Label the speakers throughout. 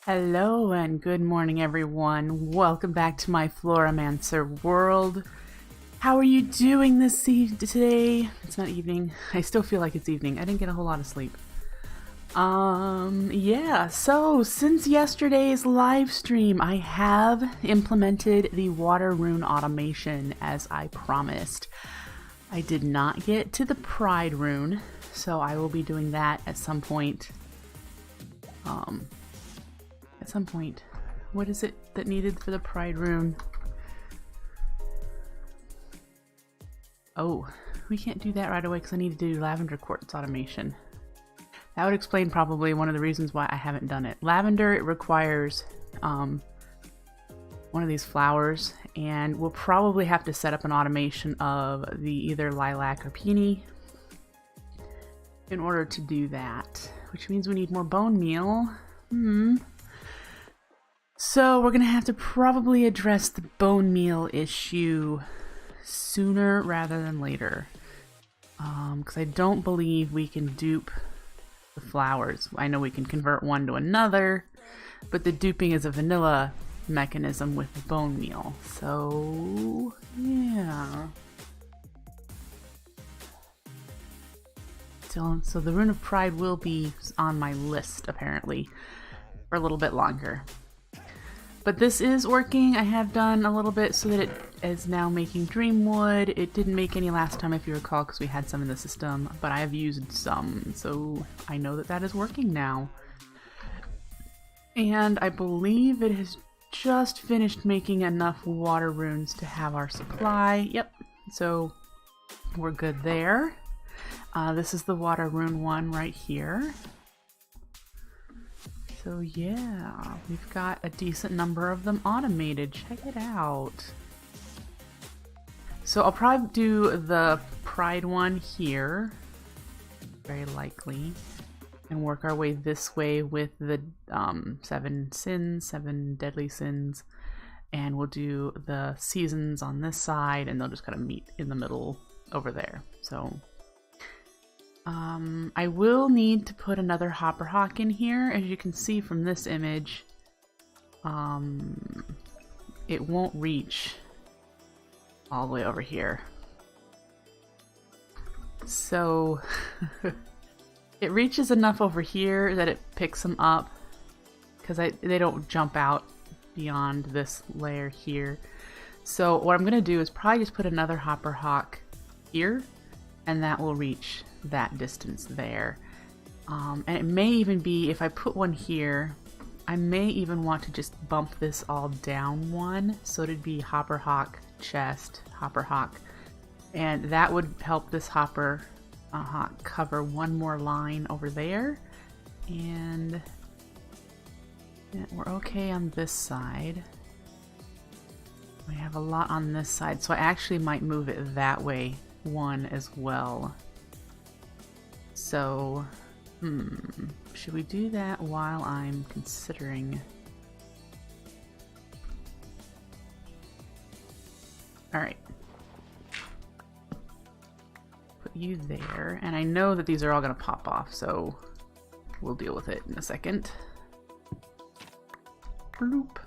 Speaker 1: Hello and good morning everyone. Welcome back to my Floramancer world. How are you doing today? It's not evening. I still feel like it's evening. I didn't get a whole lot of sleep. Yeah, so since yesterday's live stream, I have implemented the water rune automation as I promised. I did not get to the pride rune, so I will be doing that at some point. What is it that needed for the pride rune? Oh, we can't do that right away because I need to do lavender quartz automation. That would explain probably one of the reasons why I haven't done it. Lavender, it requires one of these flowers, and we'll probably have to set up an automation of the either lilac or peony in order to do that, which means we need more bone meal. So we're gonna have to probably address the bone meal issue sooner rather than later, because I don't believe we can dupe the flowers. I know we can convert one to another, but the duping is a vanilla mechanism with the bone meal. So yeah. So the Rune of Pride will be on my list apparently for a little bit longer. But this is working. I have done a little bit so that it is now making Dreamwood. It didn't make any last time, if you recall, because we had some in the system, but I have used some, so I know that that is working now. And I believe it has just finished making enough water runes to have our supply. Yep, so we're good there. This is the water rune one right here. So yeah, we've got a decent number of them automated. Check it out. So I'll probably do the pride one here, very likely, and work our way this way with the 7 deadly sins, and we'll do the seasons on this side, and they'll just kind of meet in the middle over there. So I will need to put another hopper hawk in here. As you can see from this image, it won't reach all the way over here. So it reaches enough over here that it picks them up, because they don't jump out beyond this layer here. So what I'm going to do is probably just put another hopper hawk here, and that will reach that distance there. And it may even be, if I put one here, I may even want to just bump this all down one, so it'd be hopper hawk, chest, hopper hawk, and that would help this hopper hawk cover one more line over there, and yeah, we're okay on this side. We have a lot on this side, so I actually might move it that way one as well. So, should we do that while I'm considering? Alright. Put you there, and I know that these are all going to pop off, so we'll deal with it in a second. Bloop.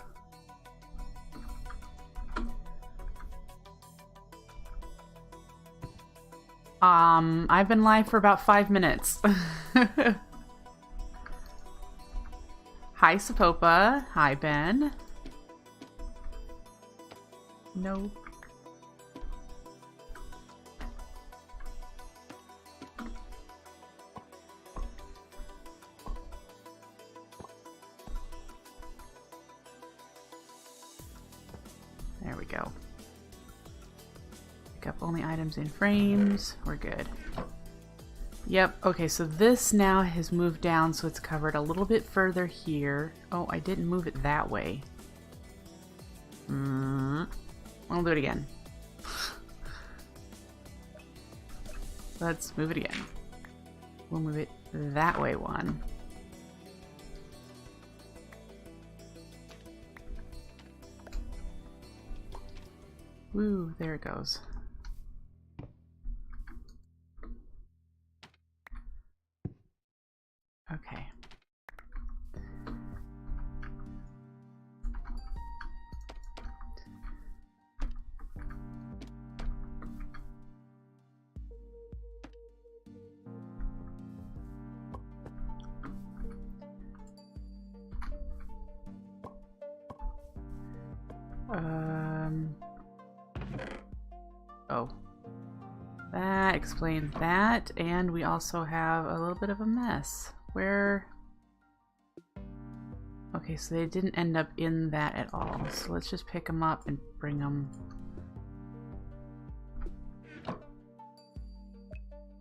Speaker 1: I've been live for about 5 minutes. Hi, Sapopa. Hi, Ben. No. There we go. Pick up only items in frames. We're good. Yep, okay, so this now has moved down, so it's covered a little bit further here. Oh, I didn't move it that way. I'll do it again. Let's move it again. We'll move it that way one. Woo, there it goes. Okay. Oh. That explains that, and we also have a little bit of a mess. Where... Okay, so they didn't end up in that at all. So let's just pick them up and bring them.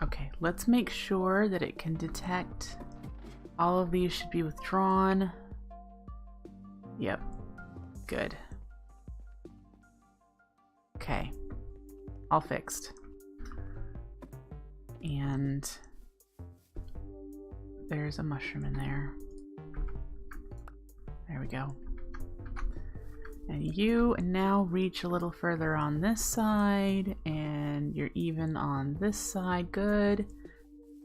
Speaker 1: Okay, let's make sure that it can detect. All of these should be withdrawn. Yep, good. Okay, all fixed. And there's a mushroom in there. There we go. And you now reach a little further on this side, and you're even on this side. Good.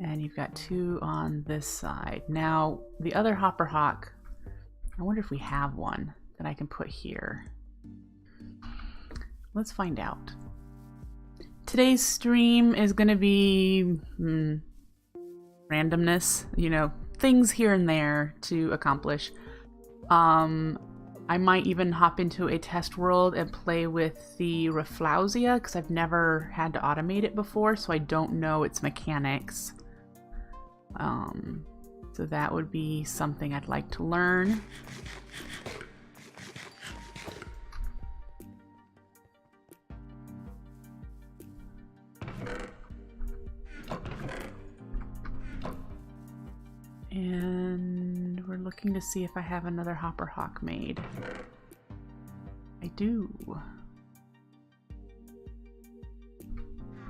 Speaker 1: And you've got 2 on this side. Now, the other hopper hawk, I wonder if we have one that I can put here. Let's find out. Today's stream is going to be randomness, you know, things here and there to accomplish. I might even hop into a test world and play with the Rafflesia because I've never had to automate it before, so I don't know its mechanics. So that would be something I'd like to learn. And we're looking to see if I have another hopper hawk made. I do.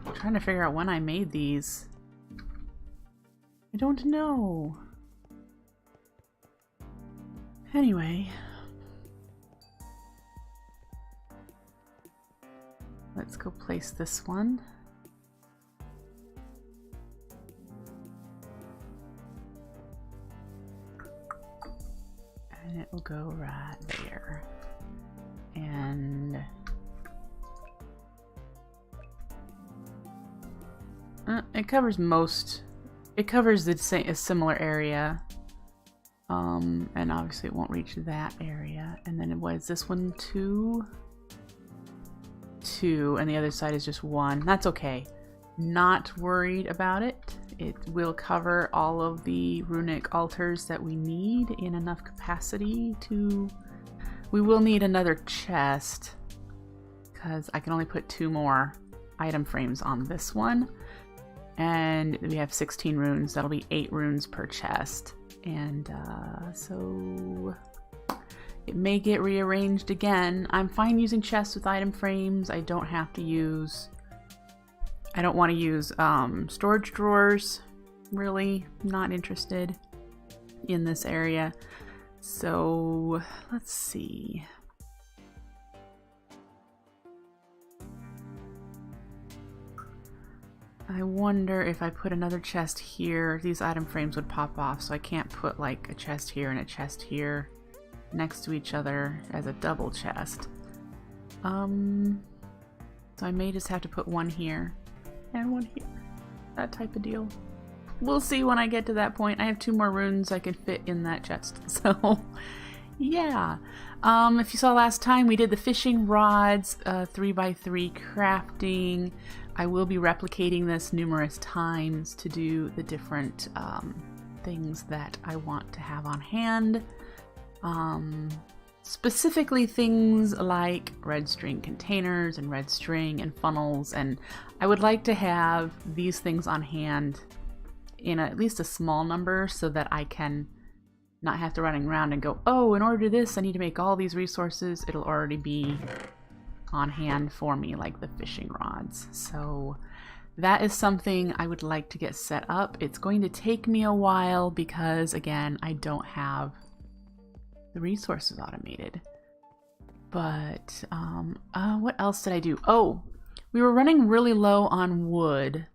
Speaker 1: I'm trying to figure out when I made these. I don't know. Anyway. Let's go place this one. And it will go right there. And it covers most. It covers the same, a similar area. And obviously it won't reach that area. And then what is this one? 2, and the other side is just 1. That's okay. Not worried about it. It will cover all of the runic altars that we need in enough capacity to... We will need another chest because I can only put 2 more item frames on this one. And we have 16 runes. That'll be 8 runes per chest. And so it may get rearranged again. I'm fine using chests with item frames. I don't have to use... I don't want to use storage drawers, really. Not interested in this area. So let's see. I wonder if I put another chest here, these item frames would pop off, so I can't put like a chest here and a chest here next to each other as a double chest. So I may just have to put 1 here. And 1 here. That type of deal. We'll see when I get to that point. I have 2 more runes I can fit in that chest. So, yeah. If you saw last time, we did the fishing rods, 3x3 crafting. I will be replicating this numerous times to do the different things that I want to have on hand. Specifically things like red string containers and red string and funnels, and I would like to have these things on hand in at least a small number so that I can not have to running around and go, oh, in order to do this I need to make all these resources. It'll already be on hand for me, like the fishing rods. So that is something I would like to get set up. It's going to take me a while because, again, I don't have the resources automated. But what else did I do? Oh, we were running really low on wood.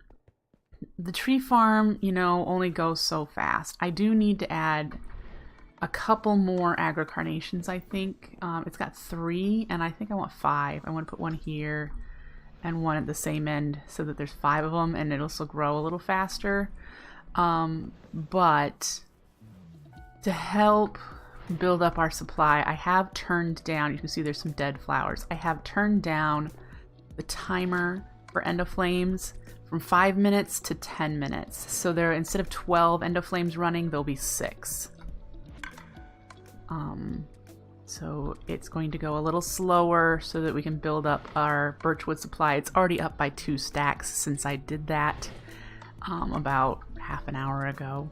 Speaker 1: The tree farm, you know, only goes so fast. I do need to add a couple more agrocarnations, I think. It's got 3, and I think I want 5. I want to put 1 here and 1 at the same end so that there's 5 of them, and it'll still grow a little faster. But to help build up our supply, I have turned down, you can see there's some dead flowers. I have turned down the timer for endoflames from 5 minutes to 10 minutes. So there, instead of 12 endoflames running, there'll be 6. So it's going to go a little slower so that we can build up our birchwood supply. It's already up by 2 stacks since I did that about half an hour ago.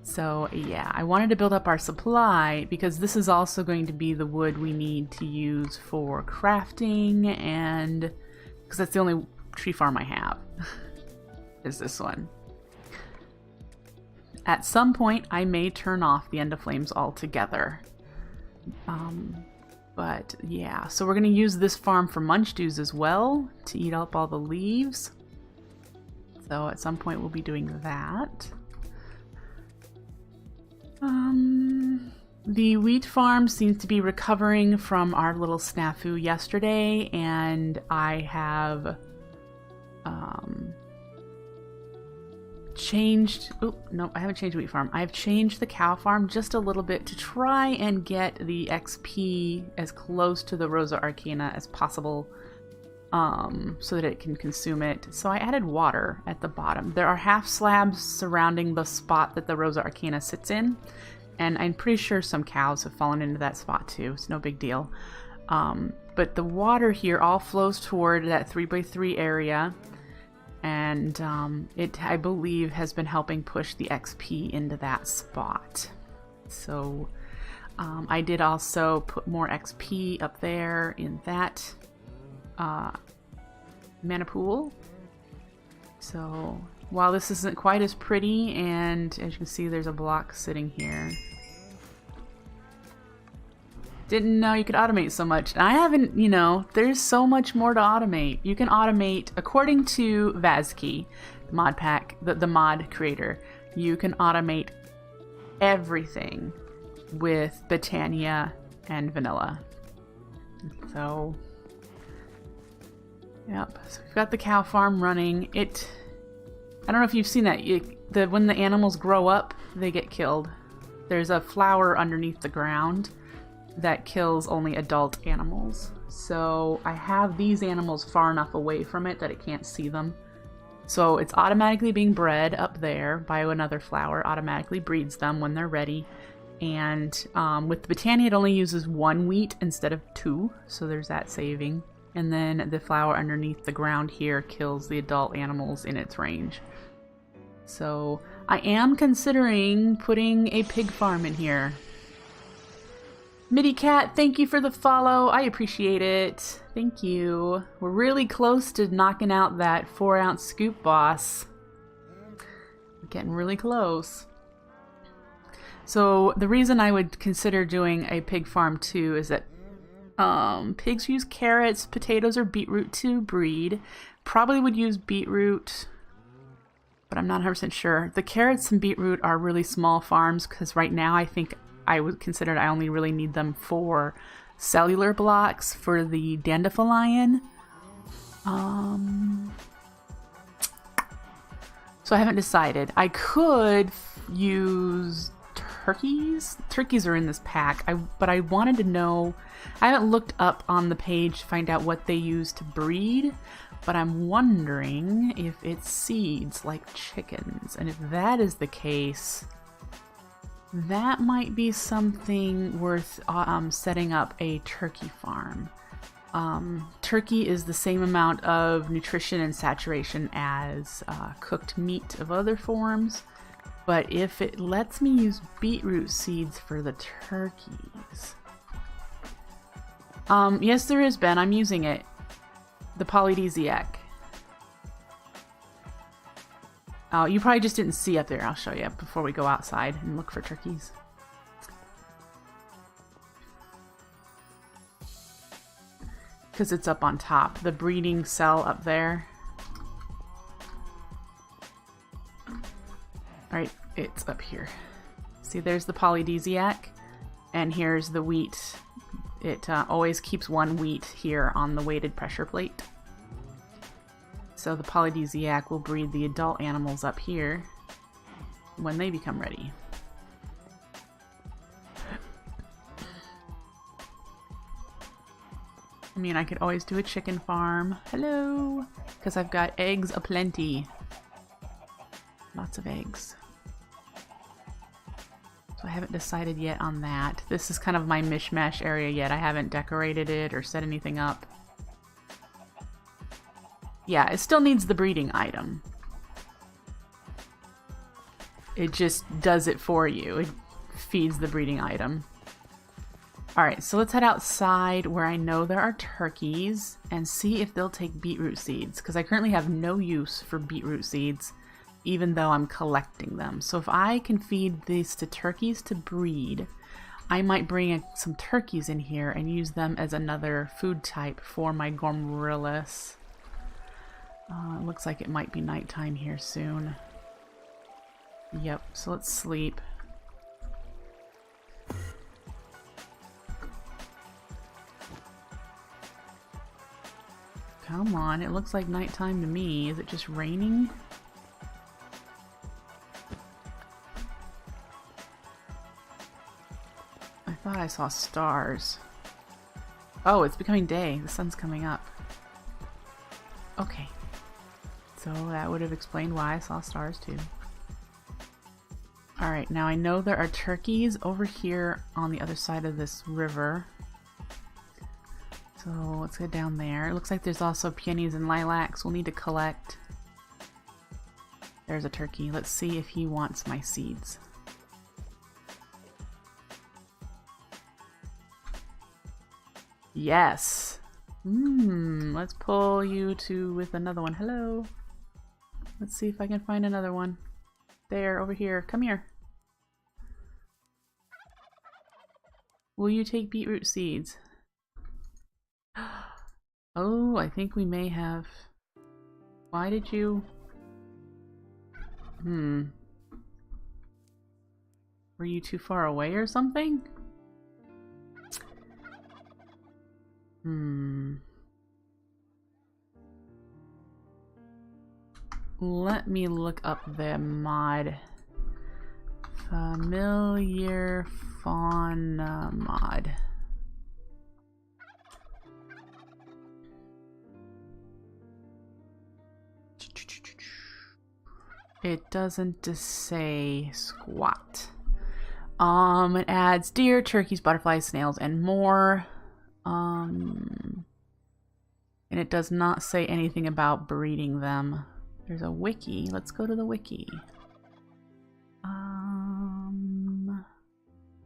Speaker 1: So yeah, I wanted to build up our supply because this is also going to be the wood we need to use for crafting, and because that's the only tree farm I have is this one. At some point I may turn off the endoflames altogether. But yeah, so we're going to use this farm for munch dews as well to eat up all the leaves. So at some point we'll be doing that. The wheat farm seems to be recovering from our little snafu yesterday, and I have changed, oh no, I haven't changed the wheat farm. I've changed the cow farm just a little bit to try and get the XP as close to the Rosa Arcana as possible, so that it can consume it. So I added water at the bottom. There are half slabs surrounding the spot that the Rosa Arcana sits in, and I'm pretty sure some cows have fallen into that spot too. It's no big deal. But the water here all flows toward that 3x3 area, and it, I believe, has been helping push the XP into that spot. So I did also put more XP up there in that mana pool. So while this isn't quite as pretty, and as you can see there's a block sitting here, didn't know you could automate so much. And I haven't, you know, there's so much more to automate. You can automate, according to Vazkey, the mod pack, the mod creator, you can automate everything with Botania and Vanilla. So yep, so we've got the cow farm running. I don't know if you've seen that. When the animals grow up, they get killed. There's a flower underneath the ground that kills only adult animals. So I have these animals far enough away from it that it can't see them. So it's automatically being bred up there by another flower, automatically breeds them when they're ready. And with the Botania, it only uses 1 wheat instead of 2, so there's that saving. And then the flower underneath the ground here kills the adult animals in its range. So I am considering putting a pig farm in here. MidiCat, thank you for the follow. I appreciate it. Thank you. We're really close to knocking out that 4-ounce scoop boss. We're getting really close. So the reason I would consider doing a pig farm too is that pigs use carrots, potatoes, or beetroot to breed. Probably would use beetroot, but I'm not 100% sure. The carrots and beetroot are really small farms because right now I think I would consider I only really need them for cellular blocks for the dandelion. So I haven't decided. I could use turkeys. Turkeys are in this pack, but I wanted to know. I haven't looked up on the page to find out what they use to breed, but I'm wondering if it's seeds like chickens. And if that is the case, that might be something worth setting up a turkey farm. Turkey is the same amount of nutrition and saturation as cooked meat of other forms, but if it lets me use beetroot seeds for the turkeys... yes there is, Ben. I'm using it. The polydesiac. Oh, you probably just didn't see up there. I'll show you before we go outside and look for turkeys. Because it's up on top. The breeding cell up there. Alright, it's up here. See, there's the polydesiac. And here's the wheat. It always keeps 1 wheat here on the weighted pressure plate. So the polydesiac will breed the adult animals up here when they become ready. I mean, I could always do a chicken farm. Hello! Because I've got eggs aplenty. Lots of eggs. So I haven't decided yet on that. This is kind of my mishmash area yet. I haven't decorated it or set anything up. Yeah, it still needs the breeding item. It just does it for you. It feeds the breeding item. Alright, so let's head outside where I know there are turkeys and see if they'll take beetroot seeds, because I currently have no use for beetroot seeds, even though I'm collecting them. So if I can feed these to turkeys to breed, I might bring some turkeys in here and use them as another food type for my gorillas. It looks like it might be nighttime here soon. Yep, so let's sleep. Come on, it looks like nighttime to me. Is it just raining? I thought I saw stars. Oh, it's becoming day. The sun's coming up. Okay. So that would have explained why I saw stars too. Alright, now I know there are turkeys over here on the other side of this river. So let's go down there. It looks like there's also peonies and lilacs we'll need to collect. There's a turkey. Let's see if he wants my seeds. Yes! Let's pull you with another one. Hello! Let's see if I can find another one. There, over here. Come here. Will you take beetroot seeds? Oh, I think we may have... Why did you... Were you too far away or something? Let me look up the mod. Familiar fauna mod. It doesn't say squat. It adds deer, turkeys, butterflies, snails, and more. And it does not say anything about breeding them. There's a wiki. Let's go to the wiki.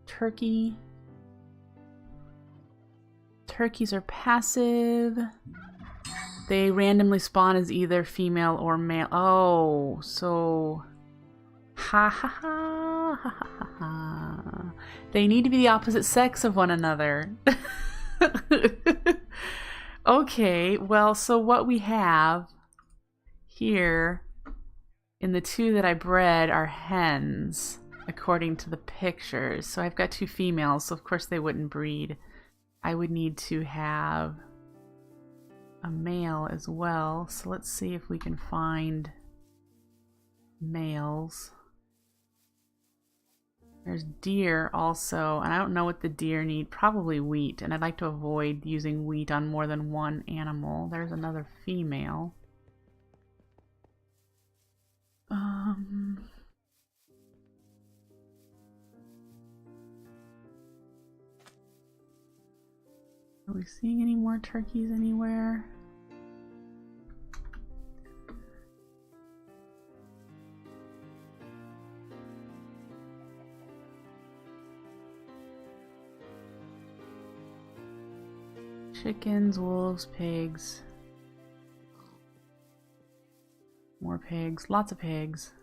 Speaker 1: Turkey. Turkeys are passive. They randomly spawn as either female or male. Oh, so... Ha ha ha ha ha ha. They need to be the opposite sex of one another. Okay, well, so what we have here in the two that I bred are hens, according to the pictures. So I've got two females, so of course they wouldn't breed. I would need to have a male as well. So let's see if we can find males. There's deer also, and I don't know what the deer need. Probably wheat, and I'd like to avoid using wheat on more than one animal. There's another female. Are we seeing any more turkeys anywhere? Chickens, wolves, pigs. More pigs. Lots of pigs.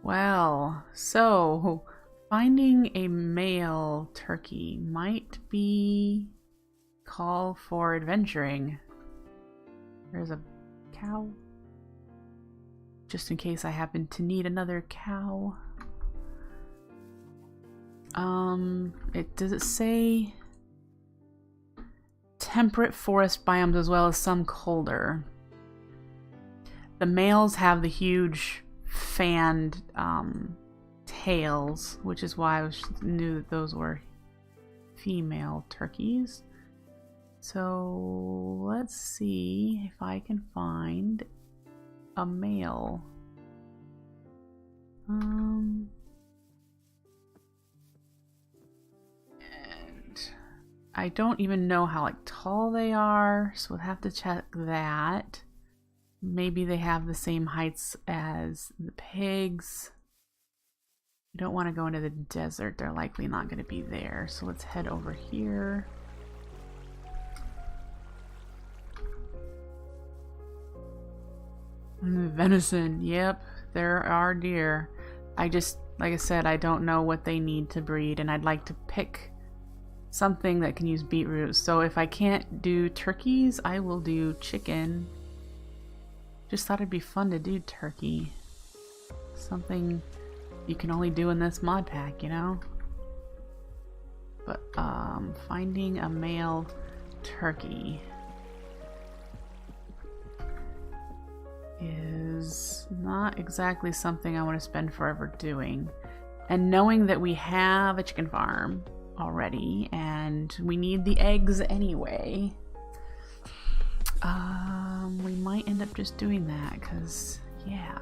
Speaker 1: Well, so finding a male turkey might be call for adventuring. There's a cow. Just in case I happen to need another cow. Does it say temperate forest biomes as well as some colder? The males have the huge fanned tails, which is why I knew that those were female turkeys. So let's see if I can find a male. And I don't even know how like tall they are, so we'll have to check that. Maybe they have the same heights as the pigs. We don't want to go into the desert. They're likely not going to be there. So let's head over here. Venison. Yep, there are deer. I just, like I said, I don't know what they need to breed, and I'd like to pick something that can use beetroot. So if I can't do turkeys, I will do chicken. Just thought it'd be fun to do turkey. Something you can only do in this mod pack, you know? But finding a male turkey is not exactly something I want to spend forever doing. And knowing that we have a chicken farm already and we need the eggs anyway, we might end up just doing that, because yeah.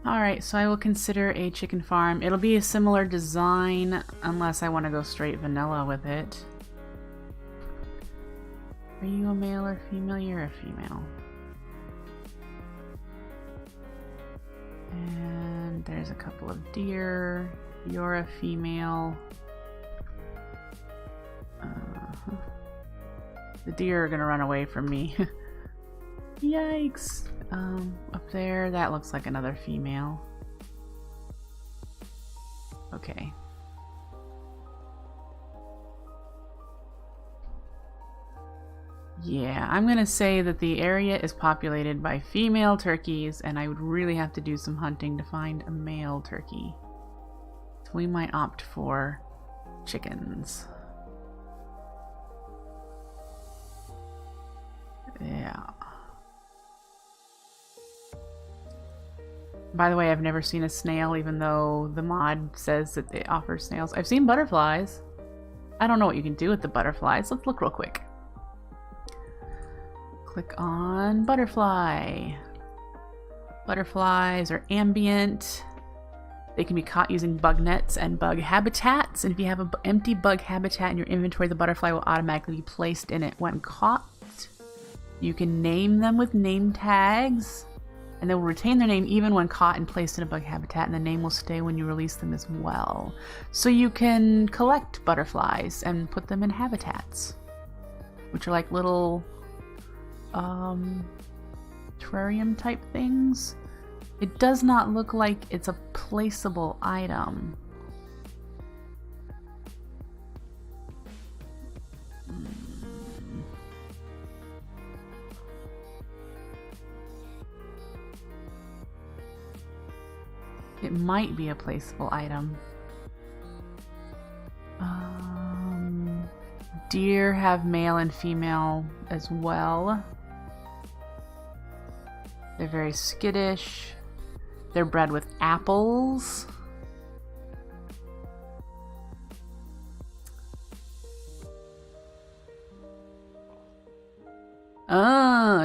Speaker 1: Alright, so I will consider a chicken farm. It'll be a similar design unless I want to go straight vanilla with it. Are you a male or female? You're a female. And there's a couple of deer. You're a female. The deer are gonna run away from me. Yikes! Up there, that looks like another female. Okay. Yeah, I'm gonna say that the area is populated by female turkeys, and I would really have to do some hunting to find a male turkey. So we might opt for chickens. Yeah. By the way, I've never seen a snail, even though the mod says that it offers snails. I've seen butterflies. I don't know what you can do with the butterflies. Let's look real quick. Click on butterfly. Butterflies are ambient. They can be caught using bug nets and bug habitats. And if you have an empty bug habitat in your inventory, the butterfly will automatically be placed in it when caught. You can name them with name tags, and they will retain their name even when caught and placed in a bug habitat, and the name will stay when you release them as well. So you can collect butterflies and put them in habitats, which are like little terrarium type things. It does not look like it's a placeable item. It might be a placeable item. Deer have male and female as well. They're very skittish. They're bred with apples.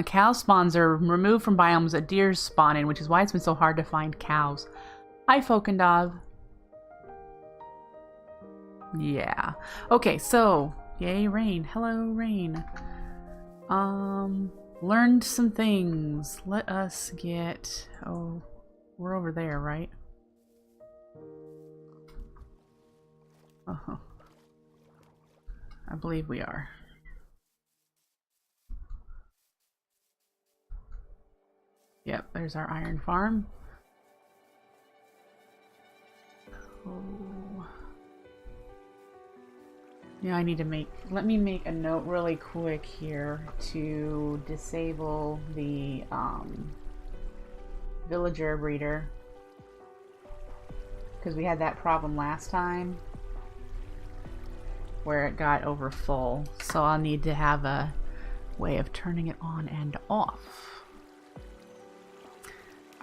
Speaker 1: Cow spawns are removed from biomes that deer spawn in, which is why it's been so hard to find cows. Hi, Fokendov. Yeah. Okay, so yay, rain. Hello, rain. Learned some things. Let us get... Oh, we're over there, right? Oh, I believe we are. Yep, there's our iron farm. Oh. Yeah, I need to let me make a note really quick here to disable the villager breeder, because we had that problem last time where it got over full. So I'll need to have a way of turning it on and off.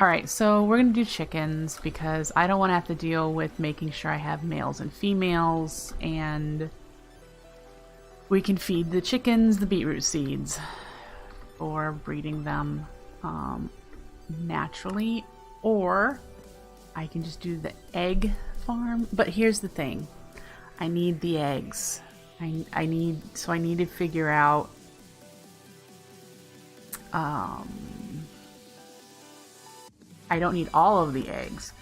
Speaker 1: Alright, so we're going to do chickens because I don't want to have to deal with making sure I have males and females, and we can feed the chickens the beetroot seeds for breeding them naturally, or I can just do the egg farm. But here's the thing, I need the eggs. I need to figure out I don't need all of the eggs,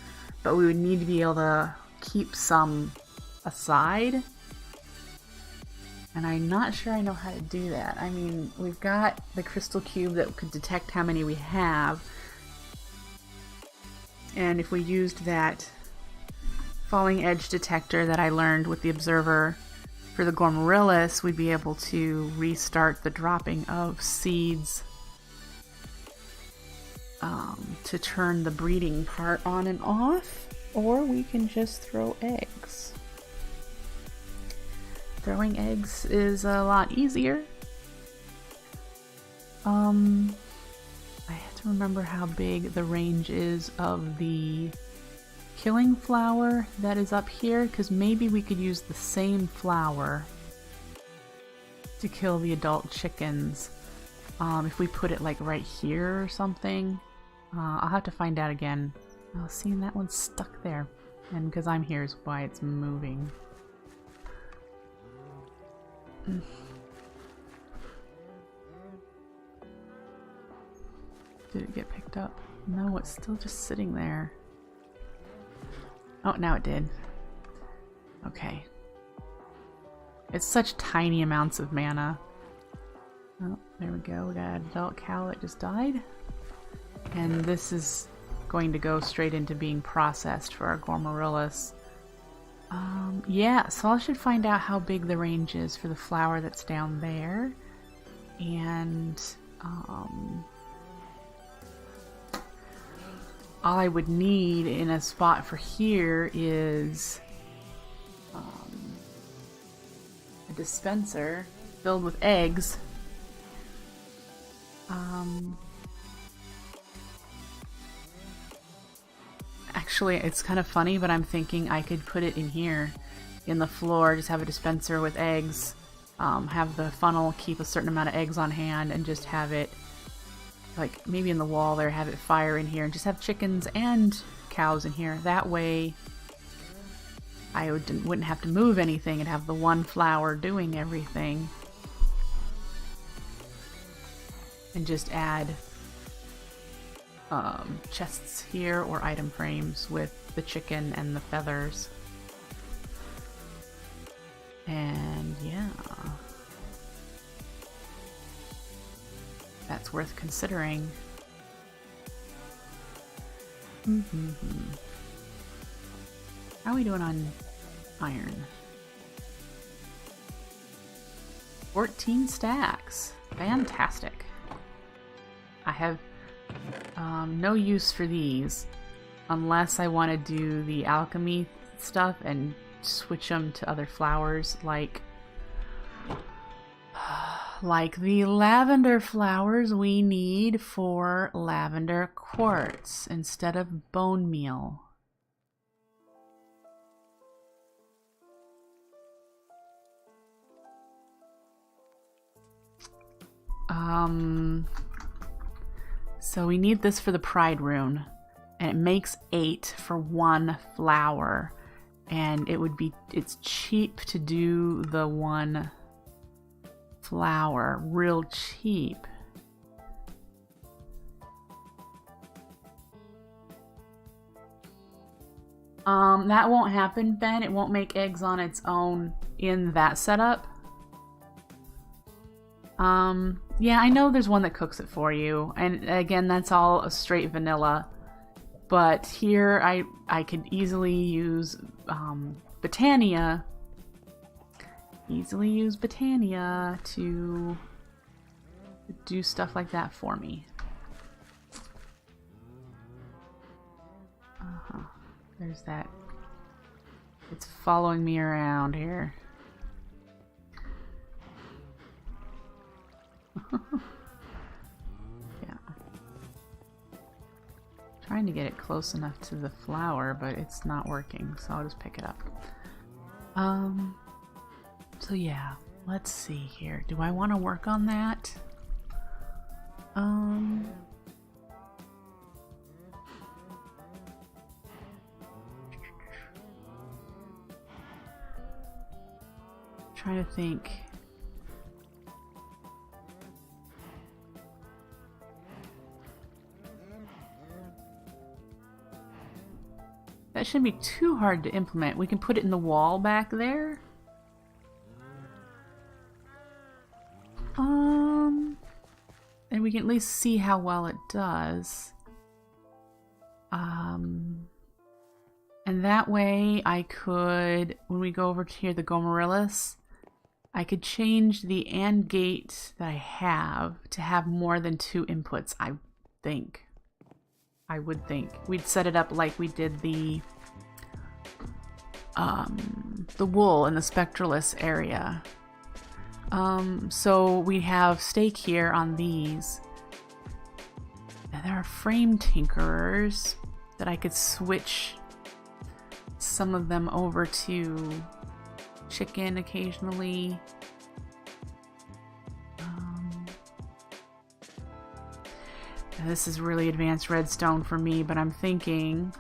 Speaker 1: but we would need to be able to keep some aside. And I'm not sure I know how to do that. I mean, we've got the crystal cube that could detect how many we have. And if we used that falling edge detector that I learned with the observer for the Glomerillus, we'd be able to restart the dropping of seeds to turn the breeding part on and off, or we can just throw eggs. Throwing eggs is a lot easier. I have to remember how big the range is of the killing flower that is up here, because maybe we could use the same flower to kill the adult chickens. If we put it like right here or something. I'll have to find out again. Oh, see, that one's stuck there. And because I'm here is why it's moving. Did it get picked up? No, it's still just sitting there. Oh, now it did. Okay. It's such tiny amounts of mana. Oh, there we go. We got an adult cow that just died. And this is going to go straight into being processed for our Glomerillus. Yeah, so I should find out how big the range is for the flower that's down there. And all I would need in a spot for here is a dispenser filled with eggs. Actually, it's kind of funny, but I'm thinking I could put it in here in the floor, just have a dispenser with eggs, have the funnel keep a certain amount of eggs on hand, and just have it like maybe in the wall there, have it fire in here, and just have chickens and cows in here. That way I wouldn't have to move anything and have the one flower doing everything. And just add chests here or item frames with the chicken and the feathers. And yeah, that's worth considering. How are we doing on iron? 14 stacks. Fantastic. I have no use for these unless I want to do the alchemy stuff and switch them to other flowers, like the lavender flowers we need for lavender quartz instead of bone meal. So we need this for the pride rune, and it makes 8 for one flower, and it's cheap to do the one flower, real cheap. That won't happen, Ben. It won't make eggs on its own in that setup. Yeah, I know there's one that cooks it for you, and again, that's all a straight vanilla. But here, I could easily use Botania easily use Botania to do stuff like that for me. There's that. It's following me around here. Yeah. Trying to get it close enough to the flower, but it's not working, so I'll just pick it up. So yeah, let's see here. Do I want to work on that? Trying to think. That shouldn't be too hard to implement. We can put it in the wall back there. And we can at least see how well it does. And that way I could, when we go over to here, the Gomaryllis, I could change the AND gate that I have to have more than 2 inputs, I think. I would think. We'd set it up like we did the wool in the Spectralis area. So we have stake here on these. And there are frame tinkerers that I could switch some of them over to chicken occasionally. This is really advanced redstone for me, but I'm thinking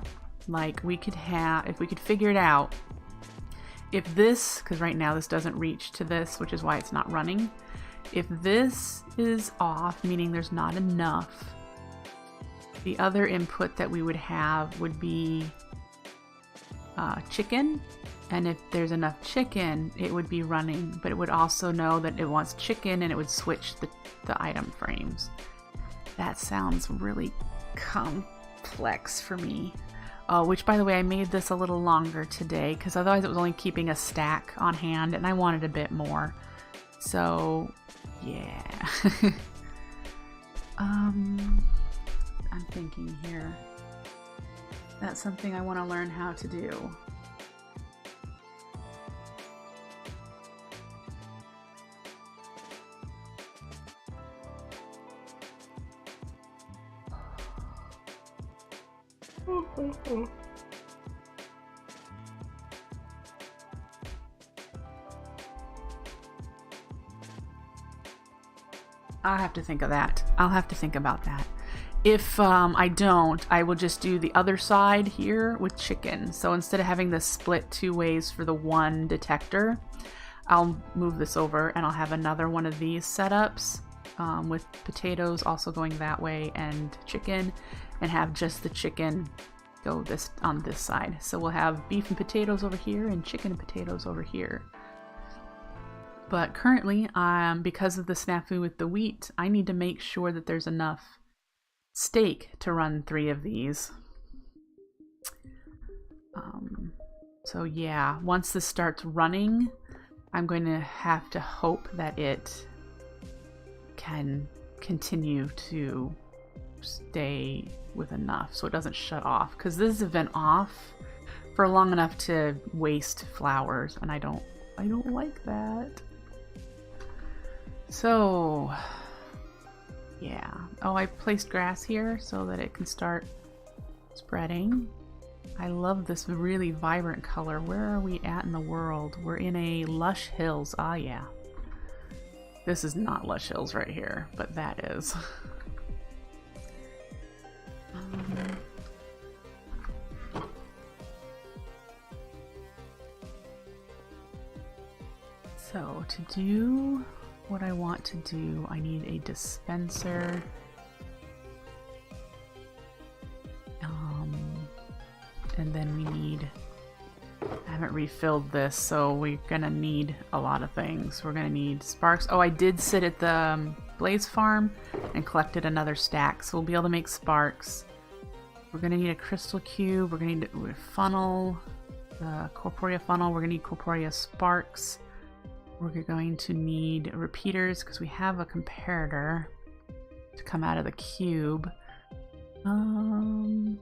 Speaker 1: like we could have, if we could figure it out, if this, because right now this doesn't reach to this, which is why it's not running. If this is off, meaning there's not enough, the other input that we would have would be chicken. And if there's enough chicken, it would be running, but it would also know that it wants chicken and it would switch the item frames. That sounds really complex for me. Which, by the way, I made this a little longer today because otherwise it was only keeping a stack on hand and I wanted a bit more. So, yeah. I'm thinking here. That's something I want to learn how to do. I'll have to think of that. I'll have to think about that. If I don't, I will just do the other side here with chicken. So instead of having this split 2 ways for the one detector, I'll move this over and I'll have another one of these setups with potatoes also going that way and chicken, and have just the chicken go on this side. So we'll have beef and potatoes over here and chicken and potatoes over here. But currently, because of the snafu with the wheat, I need to make sure that there's enough steak to run 3 of these. So yeah, once this starts running, I'm going to have to hope that it can continue to stay with enough so it doesn't shut off, because this has been off for long enough to waste flowers and I don't like that. So yeah. Oh, I placed grass here so that it can start spreading. I love this really vibrant color. Where are we at in the world? We're in a Lush Hills. Ah, yeah. This is not Lush Hills right here, but that is. So to do what I want to do, I need a dispenser. And then we need, I haven't refilled this, so we're gonna need a lot of things. We're gonna need sparks. Oh, I did sit at the Blaze Farm and collected another stack, so we'll be able to make sparks. We're gonna need a crystal cube. We're gonna need a funnel, the corporea funnel. We're gonna need corporea sparks. We're going to need repeaters because we have a comparator to come out of the cube. And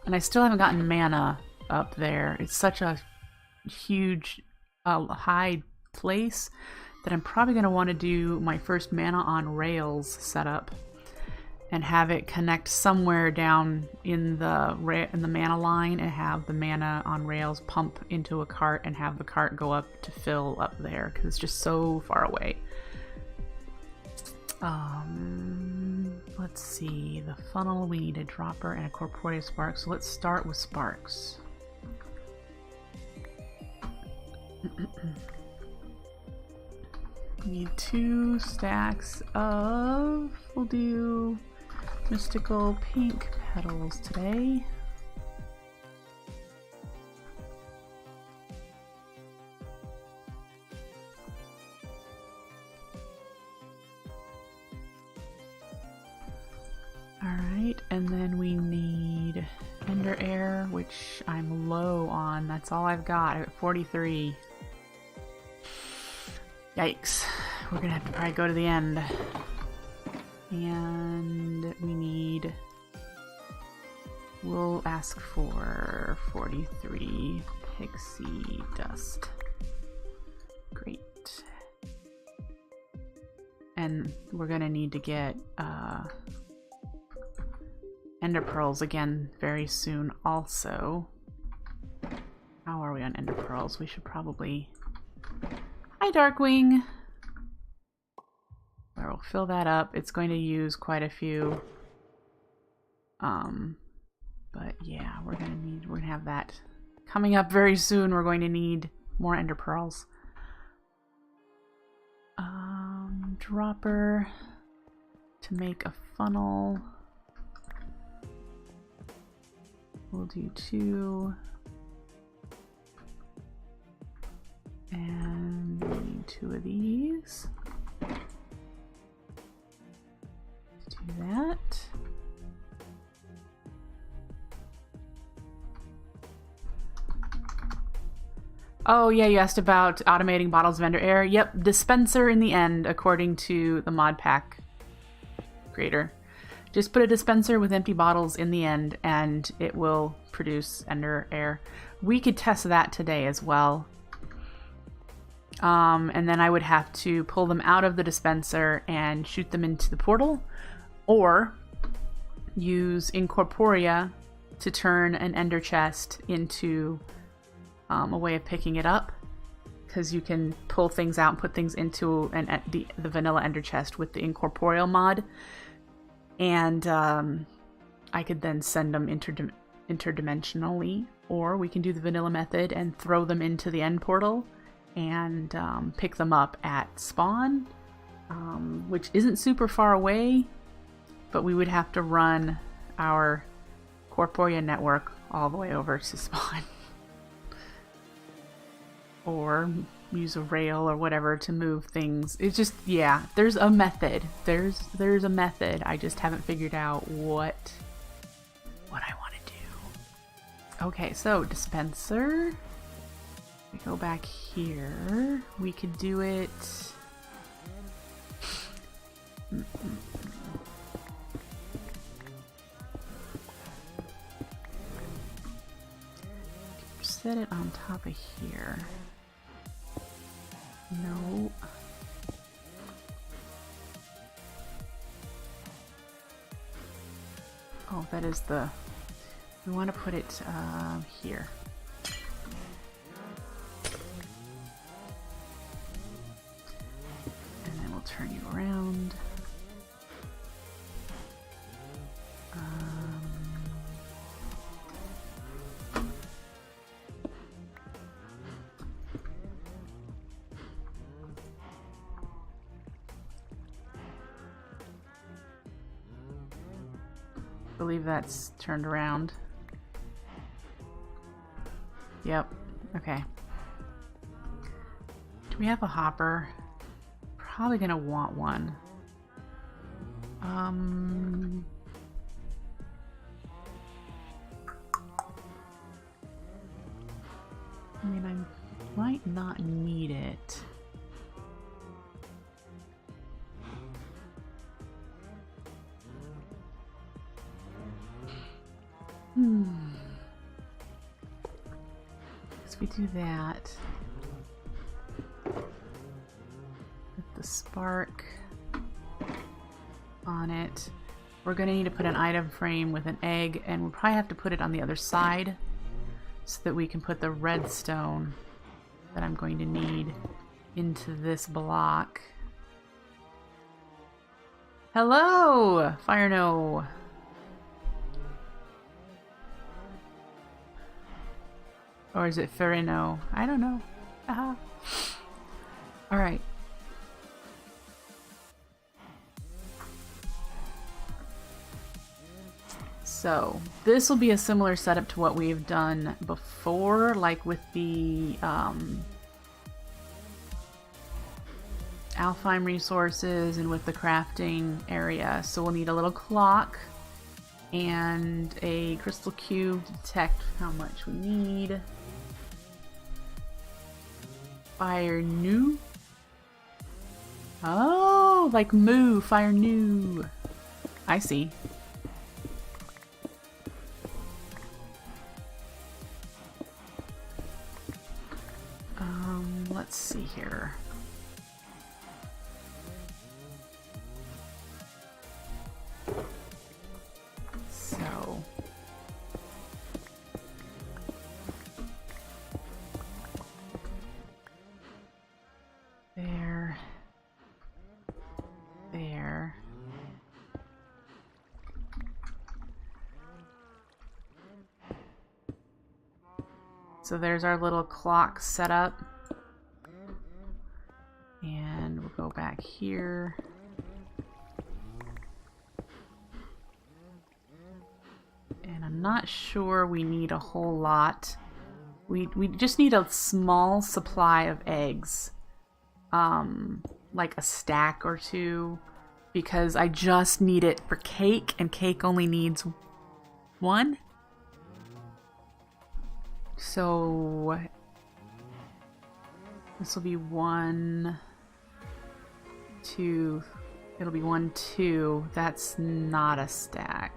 Speaker 1: I still haven't gotten mana up there. It's such a huge, high place that I'm probably going to want to do my first mana on rails setup and have it connect somewhere down in the mana line and have the mana on rails pump into a cart and have the cart go up to fill up there because it's just so far away. Let's see, the funnel, we need a dropper and a corporeal spark, so let's start with sparks. We need 2 stacks of, we'll do mystical pink petals today. Alright, and then we need Ender Air, which I'm low on. That's all I've got. I'm at 43. Yikes. We're gonna have to probably go to the end. And we need... We'll ask for 43 pixie dust. Great. And we're gonna need to get Ender Pearls again very soon also. How are we on Ender Pearls? We should probably... Hi, Darkwing! We'll fill that up. It's going to use quite a few. But yeah, we're gonna have that coming up very soon. We're going to need more Ender Pearls. Dropper to make a funnel. We'll do 2. And we need 2 of these. Let's do that. Oh yeah, you asked about automating bottles of Ender Air. Yep, dispenser in the end, according to the mod pack creator. Just put a dispenser with empty bottles in the end and it will produce Ender Air. We could test that today as well. And then I would have to pull them out of the dispenser and shoot them into the portal, or use Incorporea to turn an Ender chest into a way of picking it up, because you can pull things out and put things into the vanilla Ender chest with the Incorporeal mod, and I could then send them interdimensionally, or we can do the vanilla method and throw them into the end portal and pick them up at spawn, which isn't super far away, but we would have to run our Corporea network all the way over to spawn. Or use a rail or whatever to move things. It's just, yeah, there's a method. There's a method. I just haven't figured out what I want to do. Okay, so dispenser. We go back here. We could do it. Set it on top of here. No. Oh, that is the... We want to put it here. And then we'll turn you around. I believe that's turned around. Yep. Okay. Do we have a hopper? Probably gonna want one. I mean, I might not need it. So we do that. Put the spark on it. We're going to need to put an item frame with an egg, and we'll probably have to put it on the other side so that we can put the redstone that I'm going to need into this block. Hello, Fire No. Or is it Ferrino? I don't know. Aha. All right. So this will be a similar setup to what we've done before, like with the Alfheim resources and with the crafting area. So we'll need a little clock and a crystal cube to detect how much we need. Fire new. Oh, like moo, fire new. I see. Let's see here. So there. So there's our little clock setup. And we'll go back here. And I'm not sure we need a whole lot. We just need a small supply of eggs. Like a stack or two. Because I just need it for cake, and cake only needs one. So this will be 1, 2. It'll be 1, 2. That's not a stack.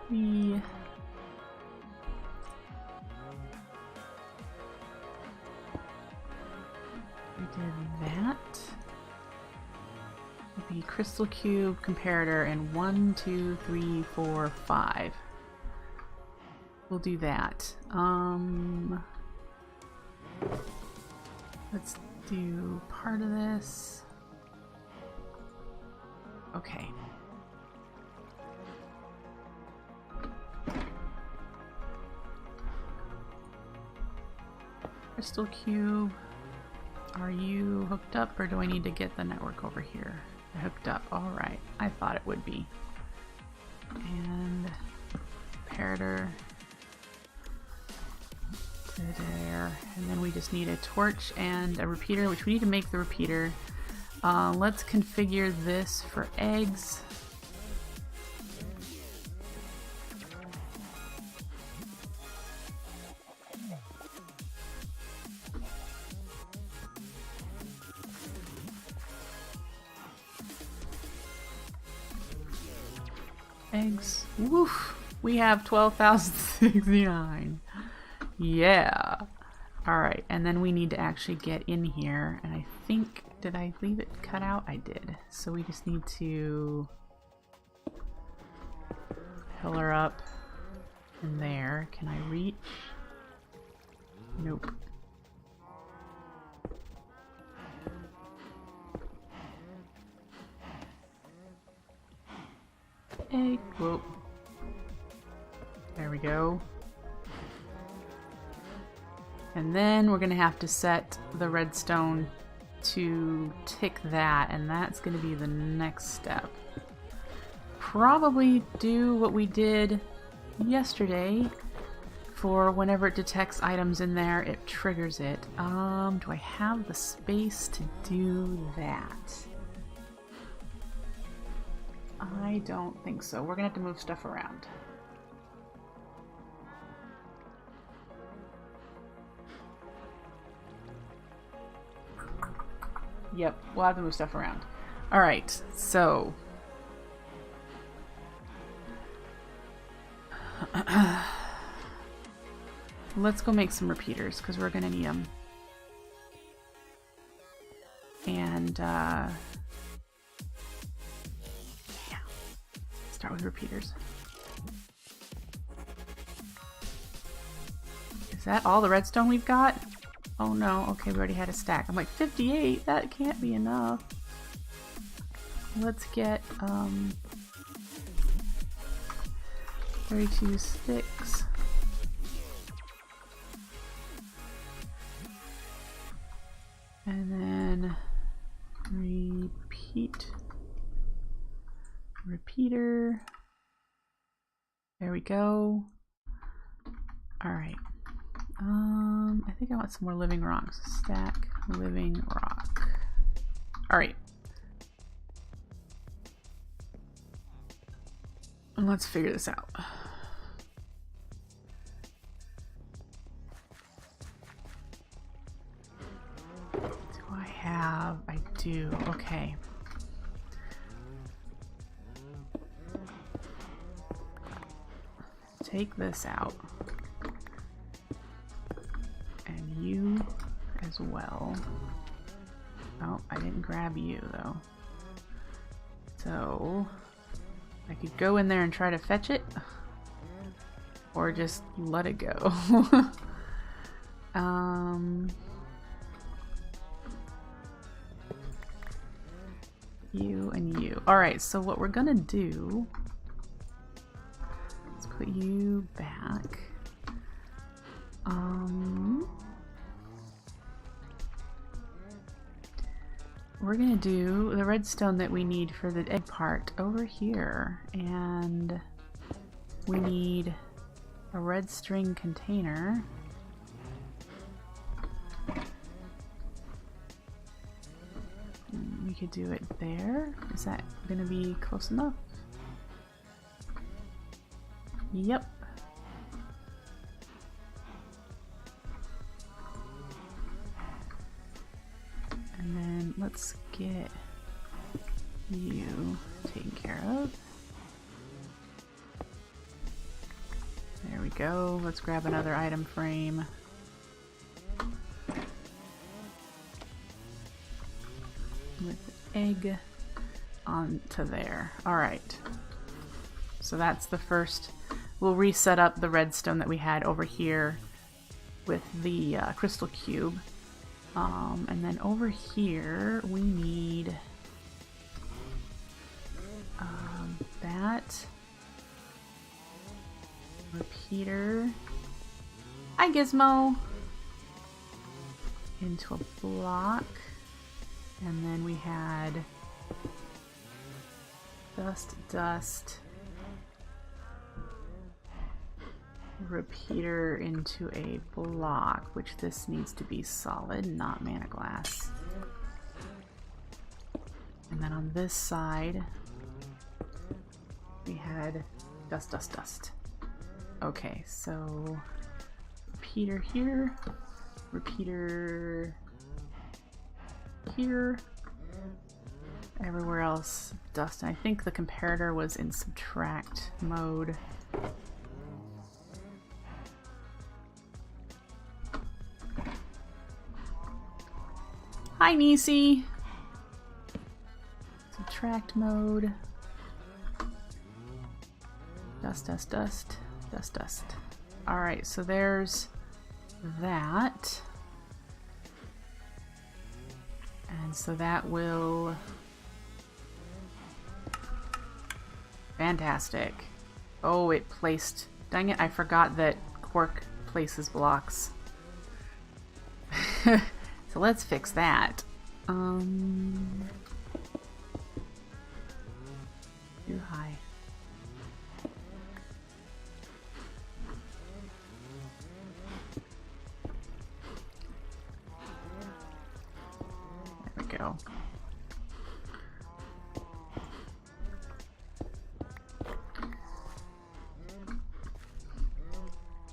Speaker 1: 3. We did that. It'll be crystal cube, comparator, and 1, 2, 3, 4, 5. We'll do that. Let's do part of this. Okay. Crystal cube. Are you hooked up, or do I need to get the network over here? You're hooked up. All right. I thought it would be. And comparator. There, and then we just need a torch and a repeater, which we need to make the repeater. Let's configure this for eggs. Eggs. Woof! We have 12,069. Yeah. Alright, and then we need to actually get in here, and I think, did I leave it cut out? I did. So we just need to pillar up in there. Can I reach? Nope. Egg. Whoa. There we go. And then we're going to have to set the redstone to tick that, and that's going to be the next step. Probably do what we did yesterday for whenever it detects items in there, it triggers it. Do I have the space to do that? I don't think so. We're going to have to move stuff around. Yep, we'll have to move stuff around. Alright, so... let's go make some repeaters, because we're going to need them. And, yeah. Start with repeaters. Is that all the redstone we've got? Oh no, okay, we already had a stack. I'm like, 58? That can't be enough. Let's get, 32 sticks. And then repeater. There we go. All right. I think I want some more living rocks. Stack living rock. All right. And let's figure this out. I do. Okay. Take this out. And you as well. Oh, I didn't grab you though. So I could go in there and try to fetch it. Or just let it go. You and you. Alright, so what we're gonna do, let's put you back. We're gonna do the redstone that we need for the egg part over here, and we need a red string container. We could do it there. Is that gonna be close enough? Yep. And then let's get you taken care of. There we go. Let's grab another item frame. With the egg onto there. Alright. So that's the first. We'll reset up the redstone that we had over here with the crystal cube. And then over here we need that repeater. Hi Gizmo! Into a block. And then we had dust, repeater into a block, which this needs to be solid, not mana glass. And then on this side, we had dust. Okay, so repeater here, repeater here, everywhere else dust. And I think the comparator was in subtract mode. Hi Nisi! Subtract mode. Dust. Alright, so there's that. And so that will... Fantastic. Oh, it placed... Dang it, I forgot that Quark places blocks. So let's fix that. Too high. There we go.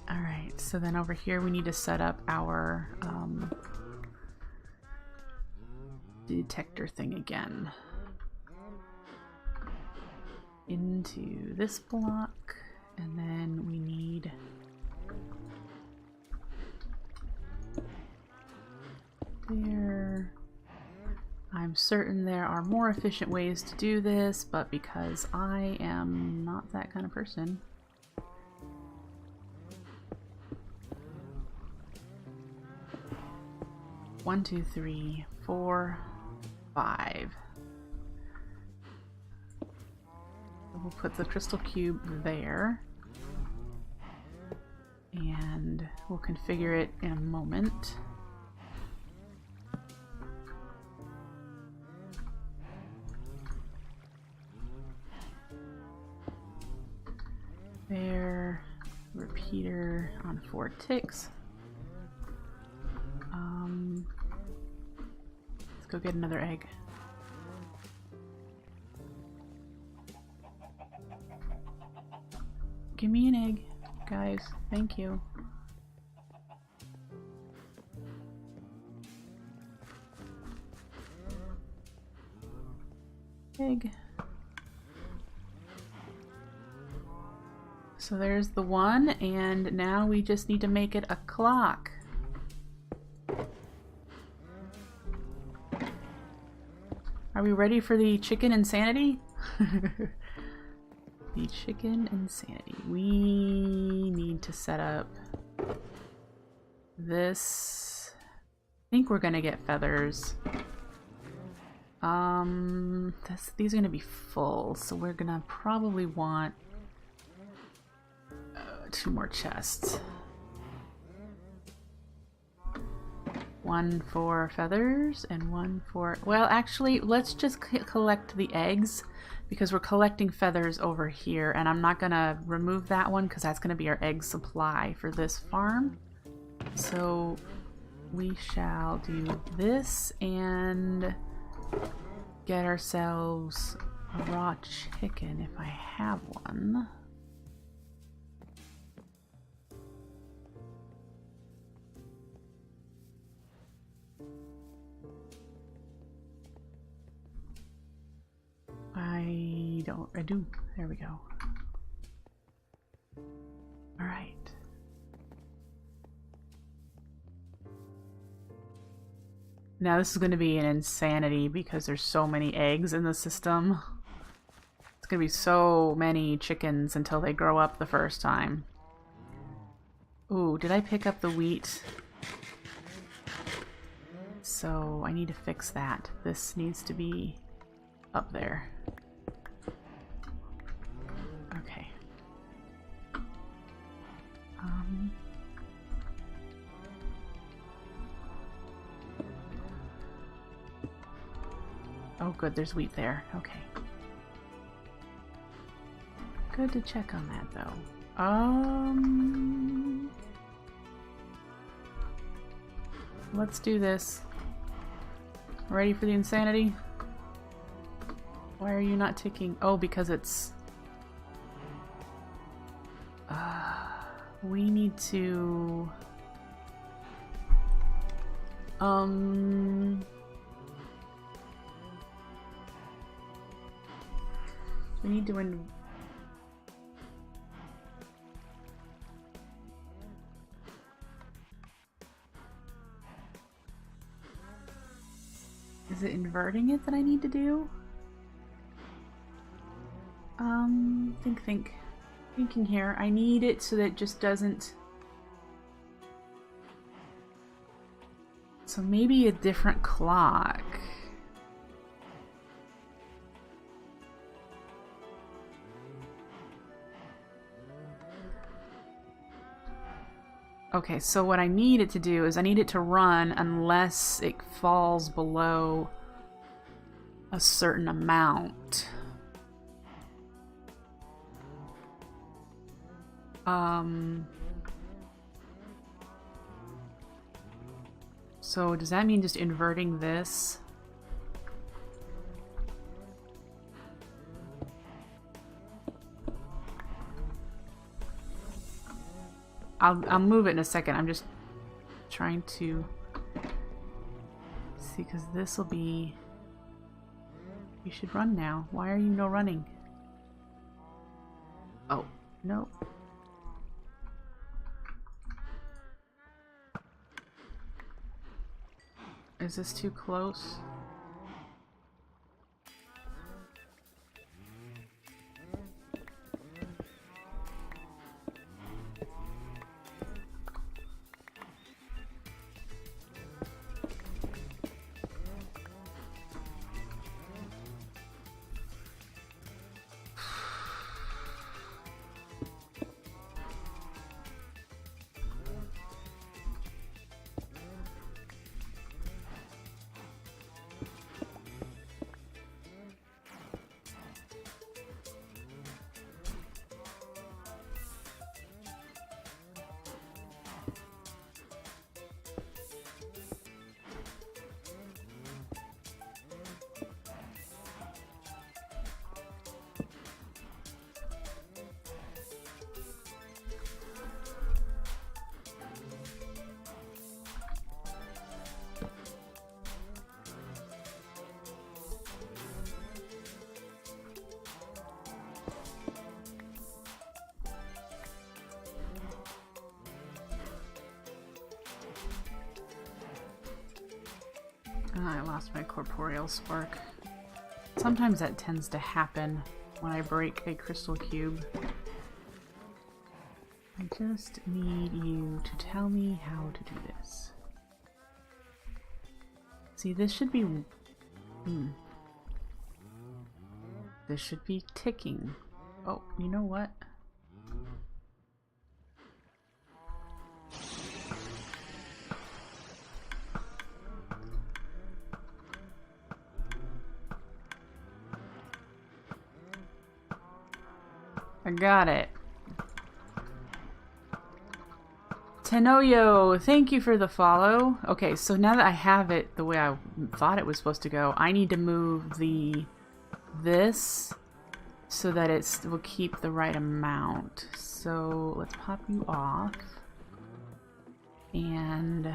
Speaker 1: Alright, so then over here we need to set up our detector thing again. Into this block, and then we need there. I'm certain there are more efficient ways to do this, but because I am not that kind of person. One, two, three, 4, 5. We'll put the crystal cube there, and we'll configure it in a moment. There, repeater on 4 ticks. Let's go get another egg. Give me an egg, guys. Thank you. Egg. So there's the one, and now we just need to make it a clock. Are we ready for the chicken insanity? The chicken insanity. We need to set up this. I think we're gonna get feathers. These are gonna be full, so we're gonna probably want 2 more chests. 1 for feathers and 1 for... Well, actually, let's just collect the eggs because we're collecting feathers over here, and I'm not gonna remove that one because that's gonna be our egg supply for this farm. So we shall do this and get ourselves a raw chicken if I have one. I do. There we go. All right. Now this is going to be an insanity because there's so many eggs in the system. It's going to be so many chickens until they grow up the first time. Ooh, did I pick up the wheat? So I need to fix that. This needs to be up there. Okay. Oh good, there's wheat there. Okay. Good to check on that though. Let's do this. Ready for the insanity? Why are you not ticking? Oh, because it's... we need to... we need to... Is it inverting it that I need to do? Thinking here. I need it so that it just doesn't... So maybe a different clock. Okay, so what I need it to do is I need it to run unless it falls below a certain amount. So does that mean just inverting this? I'll move it in a second. I'm just trying to See, because this will be... You should run now. Why are you no running? Oh, no. Is this too close? I lost my corporeal spark. Sometimes that tends to happen when I break a crystal cube. I just need you to tell me how to do this. See, this should be... This should be ticking. Oh, you know what? I got it. Tenoyo, thank you for the follow. Okay, so now that I have it the way I thought it was supposed to go, I need to move this so that it will keep the right amount. So let's pop you off. And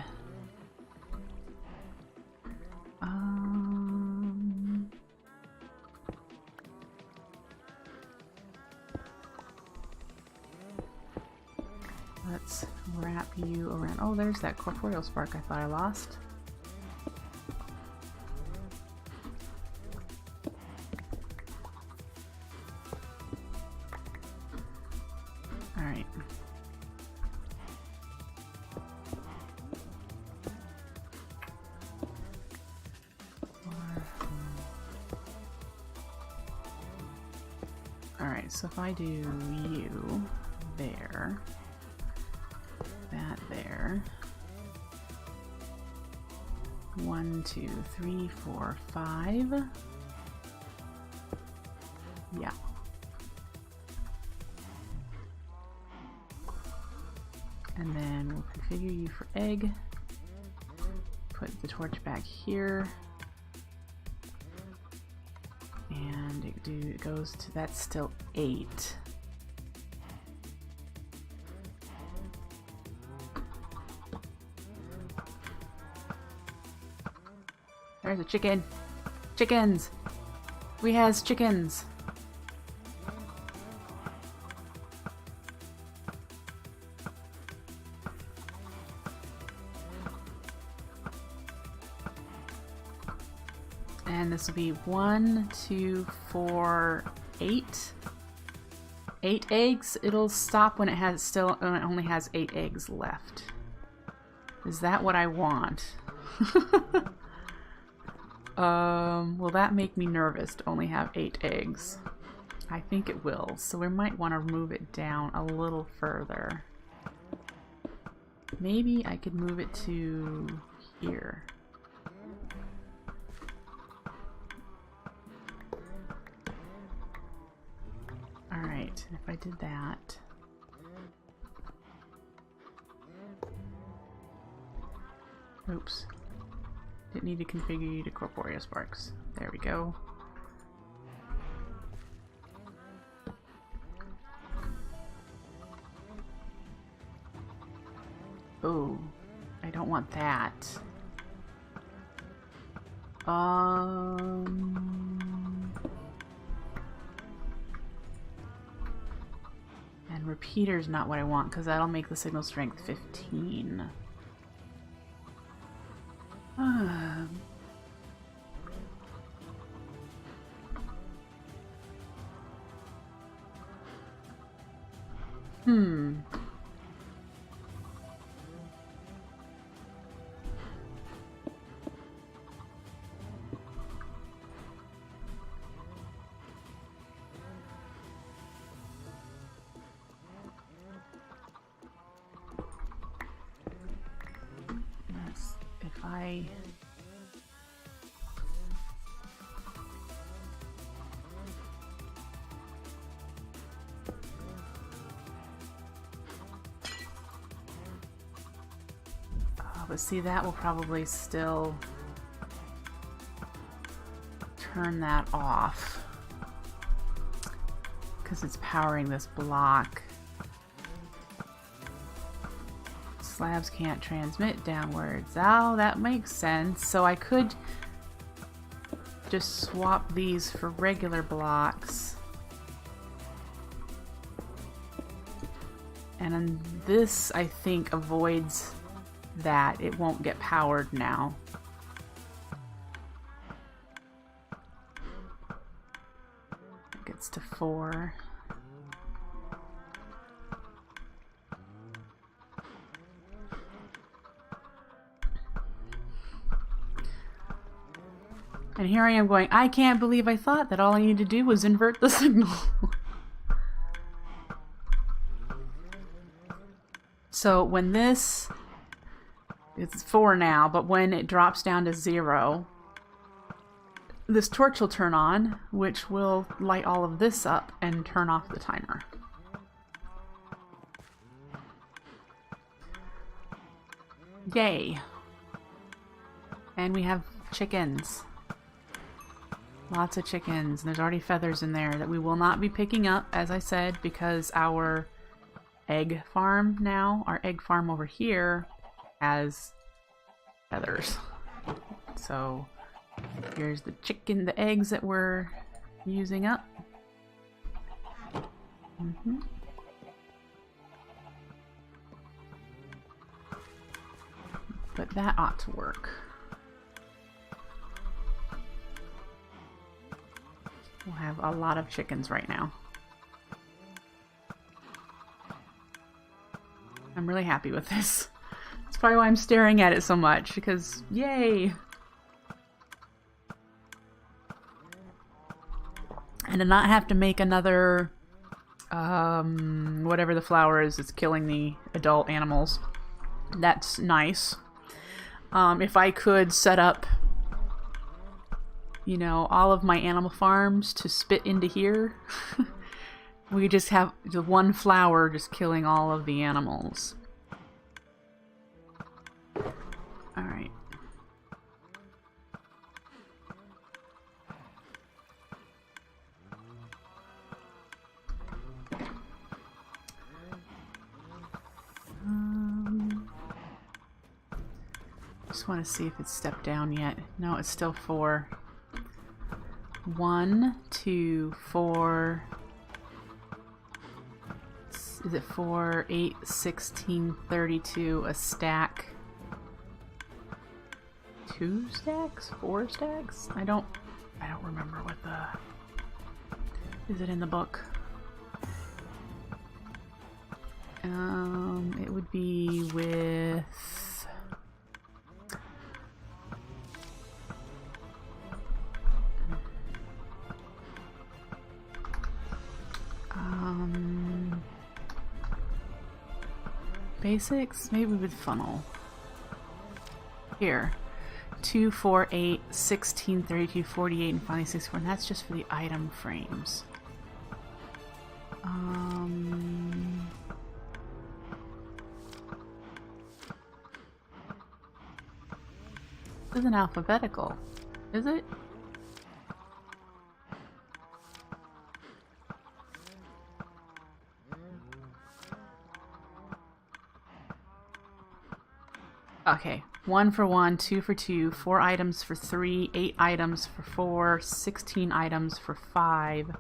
Speaker 1: let's wrap you around. Oh, there's that corporeal spark I thought I lost. Alright. Alright, so if I do you there, that there. 1, 2, 3, 4, 5. Yeah. And then we'll configure you for egg. Put the torch back here. And it goes to, that's still 8. There's a chicken. Chickens! We has chickens. And this will be 1, 2, 4, 8. 8 eggs. It'll stop when it only has 8 eggs left. Is that what I want? Will that make me nervous to only have 8 eggs? I think it will, so we might want to move it down a little further. Maybe I could move it to here. Alright, if I did that... Oops. Didn't need to configure you to corporeal sparks. There we go. Oh, I don't want that. And repeater's not what I want because that'll make the signal strength 15. If I... but see, that will probably still turn that off because it's powering this block. Slabs can't transmit downwards. Oh, that makes sense. So I could just swap these for regular blocks. And then this, I think, avoids that. It won't get powered now. It gets to 4. And here I am going, I can't believe I thought that all I need to do was invert the signal. So when this, it's 4 now, but when it drops down to 0, this torch will turn on, which will light all of this up and turn off the timer. Yay. And we have chickens. Lots of chickens. And there's already feathers in there that we will not be picking up, as I said, because our egg farm now, our egg farm over here, has feathers. So here's the chicken, the eggs that we're using up. But that ought to work. We'll have a lot of chickens right now. I'm really happy with this. That's probably why I'm staring at it so much, because yay! And to not have to make another whatever the flower is that's killing the adult animals. That's nice. If I could set up, you know, all of my animal farms to spit into here, we just have the one flower just killing all of the animals. Alright. Just want to see if it's stepped down yet. No, it's still 4. 1, 2, 4. Is it 4, 8, 16, 32, a stack? 2 stacks? 4 stacks? I don't remember what the... Is it in the book? It would be with... basics? Maybe with funnel. Here. 2, 4, 8, 16, 32, 48, and finally 64. And that's just for the item frames. This isn't alphabetical, is it? Okay, 1 for 1, 2 for 2, 4 items for 3, 8 items for 4, 16 items for 5.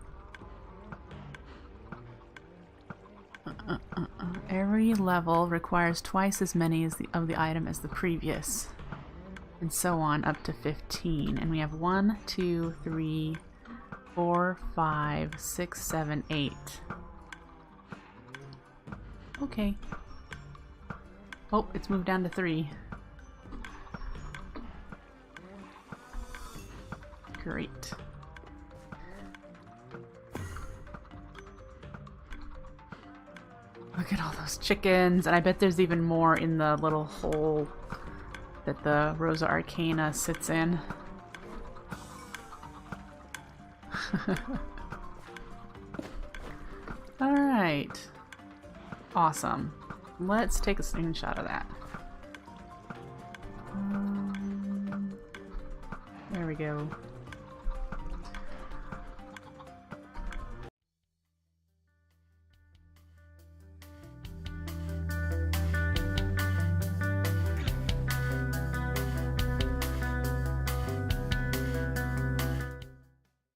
Speaker 1: Every level requires twice as many of the item as the previous, and so on up to 15. And we have 1, 2, 3, 4, 5, 6, 7, 8. Okay. Oh, it's moved down to 3. Great. Look at all those chickens, and I bet there's even more in the little hole that the Rosa Arcana sits in. Alright. Awesome. Let's take a screenshot of that. There we go.